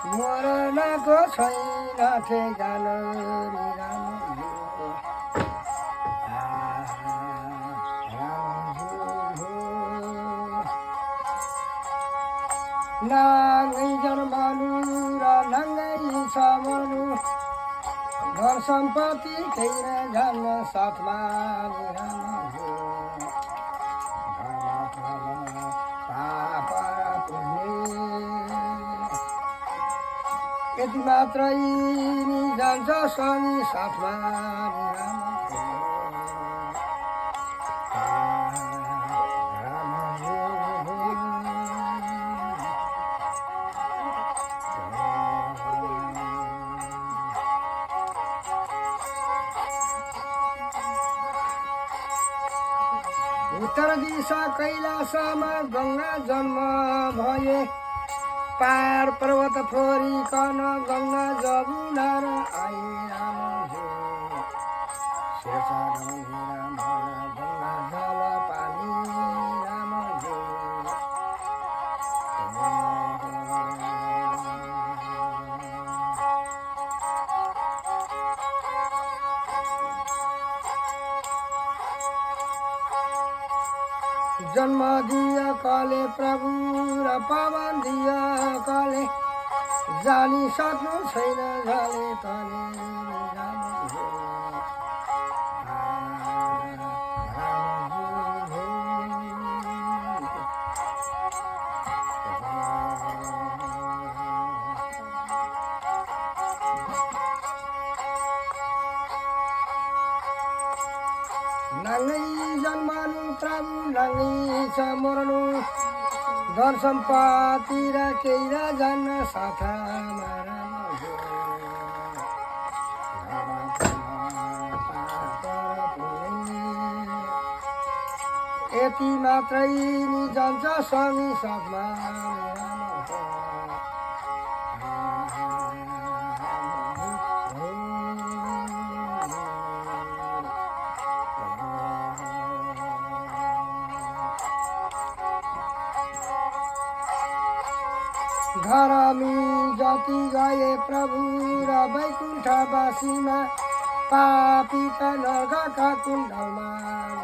मरनको छैन ठेगानो नि नाङ्गै जन्मनु र नाङ्गै समनु घर सम्पत्ति खेर जान्न साथमा यति मात्रै नि जान्छ शनि साथमा उत्तर दिशा कैलासमा गङ्गा जन्म भए पार पर्वत फोरिकन गङ्गा जमुना र आए राम गङ्गा जल पानी राम जन्म दिया कले प्रभु र पवन दिया कले जानी सक्नु छैन झले तले नाङ्गै जन्मनु प्रभु नाङ्गै छ मर्नु धन सम्पत्ति र केही र जान्न साथमा यति मात्रै नि जान्छ स्वामी साथमा धरमी जति गए प्रभु र वैकुण्ठवासीमा पापीका नरकका कुण्डलमा